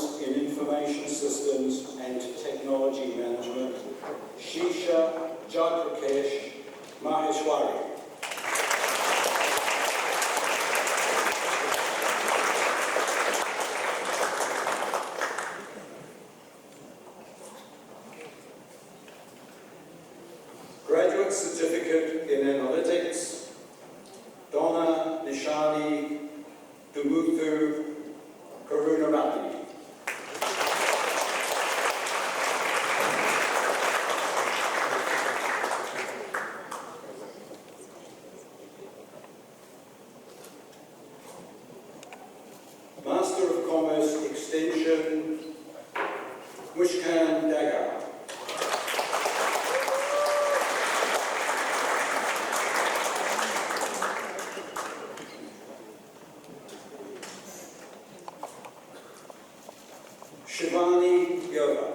Honours in Information Systems and Technology Management, Shisha Jaiprakesh Maheshwari. Graduate Certificate in Analytics, Donna Nishani Dumuthu Karunarati. Master of Commerce Extension, Mushkan Dagar. Shivani Yoga.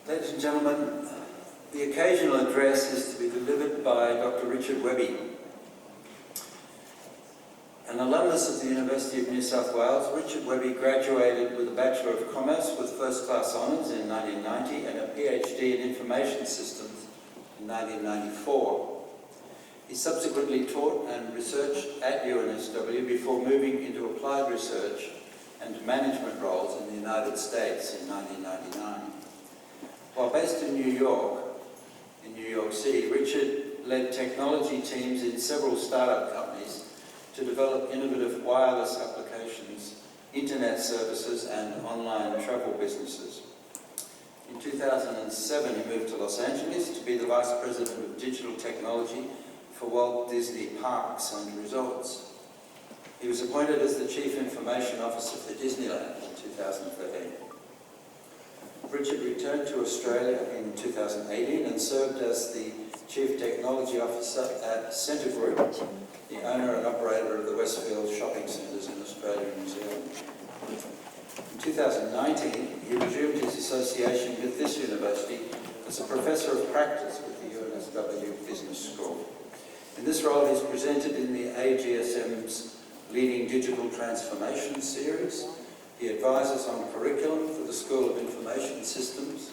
Ladies and gentlemen, the occasional address is to be delivered by Dr. Richard Webby. An alumnus of the University of New South Wales, Richard Webby graduated with a Bachelor of Commerce with first-class honours in 1990 and a PhD in Information Systems in 1994. He subsequently taught and researched at UNSW before moving into applied research and management roles in the United States in 1999. While based in New York City, Richard led technology teams in several startup companies to develop innovative wireless applications, internet services, and online travel businesses. In 2007, he moved to Los Angeles to be the Vice President of Digital Technology for Walt Disney Parks and Resorts. He was appointed as the Chief Information Officer for Disneyland in 2013. Richard returned to Australia in 2018 and served as the Chief Technology Officer at Scentre Group, the owner and operator of the Westfield shopping centres in Australia and New Zealand. In 2019, he resumed his association with this university as a Professor of Practice with the UNSW Business School. In this role, he's presented in the AGSM's Leading Digital Transformation series. He advises on curriculum for the School of Information Systems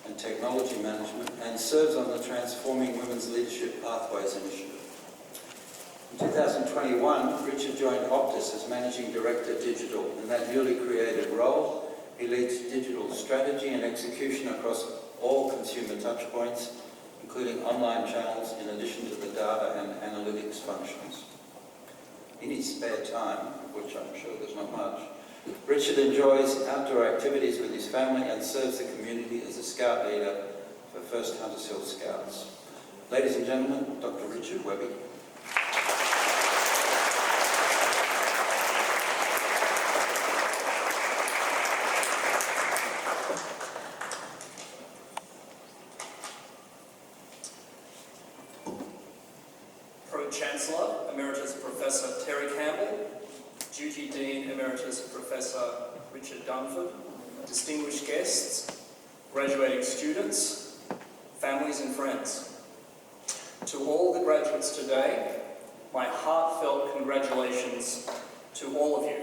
and Technology Management and serves on the Transforming Women's Leadership Pathways Initiative. In 2021, Richard joined Optus as Managing Director Digital. In that newly created role, he leads digital strategy and execution across all consumer touchpoints, including online channels, in addition to the data and analytics functions. In his spare time, of which I'm sure there's not much, Richard enjoys outdoor activities with his family and serves the community as a scout leader for First Hunters Hill Scouts. Ladies and gentlemen, Dr. Richard Webby. Pro-Chancellor, Emeritus Professor Terry Campbell, Duty Dean Emeritus Professor Richard Dunford, distinguished guests, graduating students, families and friends. To all the graduates today, my heartfelt congratulations to all of you.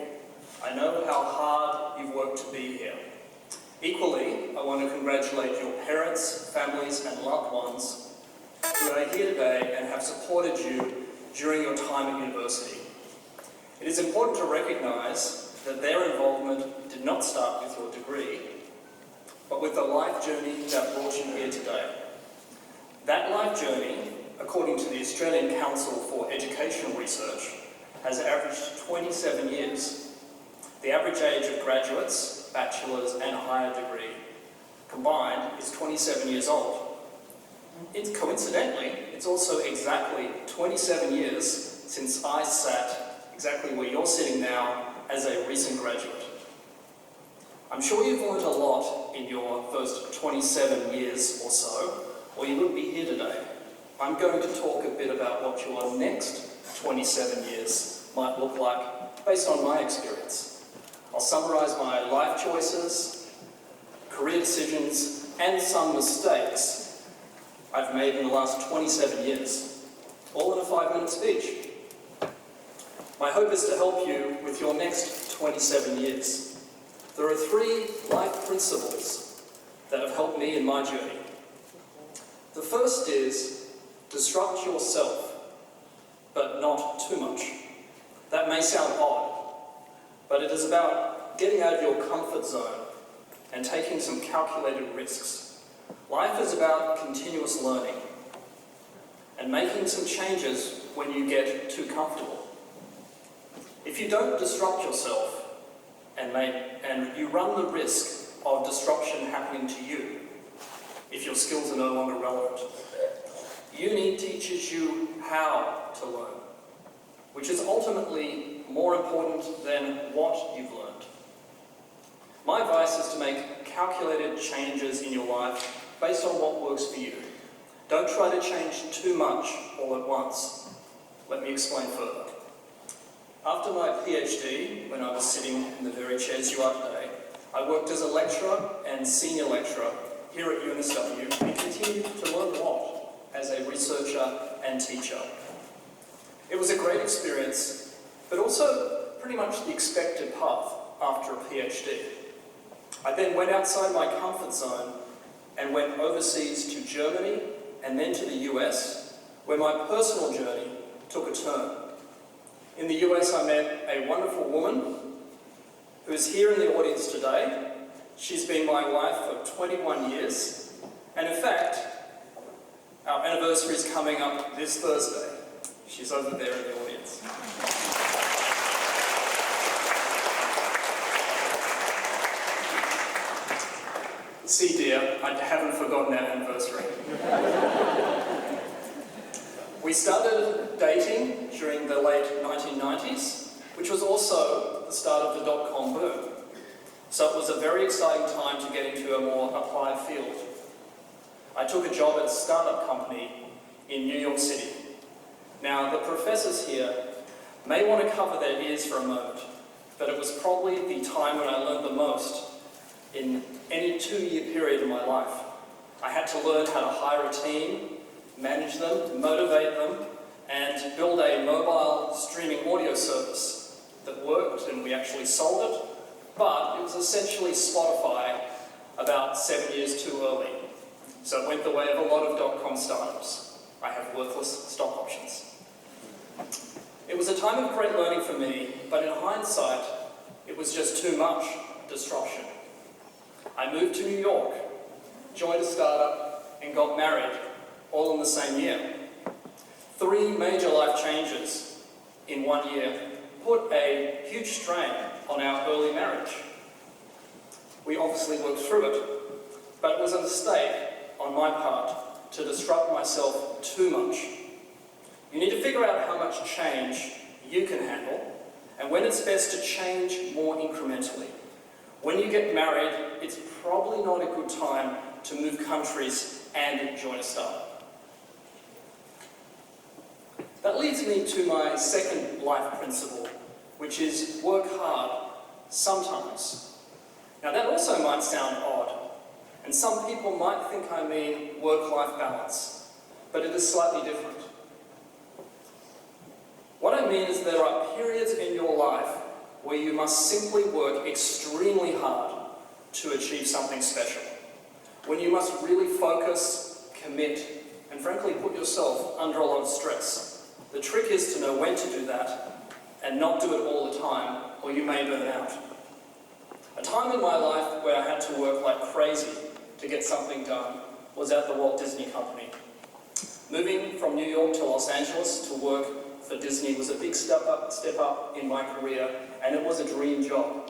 I know how hard you've worked to be here. Equally, I want to congratulate your parents, families and loved ones who are here today and have supported you during your time at university. It is important to recognise that their involvement did not start with your degree, but with the life journey that brought you here today. That life journey, according to the Australian Council for Educational Research, has averaged 27 years. The average age of graduates, bachelor's and higher degree combined is 27 years old. Coincidentally, it's also exactly 27 years since I sat exactly where you're sitting now as a recent graduate. I'm sure you've learned a lot in your first 27 years or so, or you wouldn't be here today. I'm going to talk a bit about what your next 27 years might look like based on my experience. I'll summarise my life choices, career decisions, and some mistakes I've made in the last 27 years, all in a 5-minute speech. My hope is to help you with your next 27 years. There are 3 life principles that have helped me in my journey. The first is, disrupt yourself, but not too much. That may sound odd, but it is about getting out of your comfort zone and taking some calculated risks. Life is about continuous learning and making some changes when you get too comfortable. If you don't disrupt yourself, and you run the risk of disruption happening to you if your skills are no longer relevant. Uni teaches you how to learn, which is ultimately more important than what you've learned. My advice is to make calculated changes in your life based on what works for you. Don't try to change too much all at once. Let me explain further. After my PhD, when I was sitting in the very chairs you are today, I worked as a lecturer and senior lecturer here at UNSW and continued to learn a lot as a researcher and teacher. It was a great experience, but also pretty much the expected path after a PhD. I then went outside my comfort zone and went overseas to Germany and then to the US, where my personal journey took a turn. In the US, I met a wonderful woman who is here in the audience today. She's been my wife for 21 years. And in fact, our anniversary is coming up this Thursday. She's over there in the audience. See, dear, I haven't forgotten our anniversary. We started dating during the late 1990s, which was also the start of the dot-com boom. So it was a very exciting time to get into a more applied field. I took a job at a startup company in New York City. Now, the professors here may want to cover their ears for a moment, but it was probably the time when I learned the most in any 2-year period of my life. I had to learn how to hire a team, manage them, motivate them, and build a mobile streaming audio service that worked, and we actually sold it, but it was essentially Spotify about 7 years too early. So it went the way of a lot of dot-com startups. I have worthless stock options. It was a time of great learning for me, but in hindsight, it was just too much disruption. I moved to New York, joined a startup, and got married, all in the same year. 3 major life changes in 1 year put a huge strain on our early marriage. We obviously worked through it, but it was a mistake on my part to disrupt myself too much. You need to figure out how much change you can handle and when it's best to change more incrementally. When you get married, it's probably not a good time to move countries and join a startup. That leads me to my second life principle, which is work hard sometimes. Now that also might sound odd, and some people might think I mean work-life balance, but it is slightly different. What I mean is there are periods in your life where you must simply work extremely hard to achieve something special. When you must really focus, commit, and frankly put yourself under a lot of stress. The trick is to know when to do that and not do it all the time, or you may burn out. A time in my life where I had to work like crazy to get something done was at the Walt Disney Company. Moving from New York to Los Angeles to work for Disney was a big step up in my career, and it was a dream job.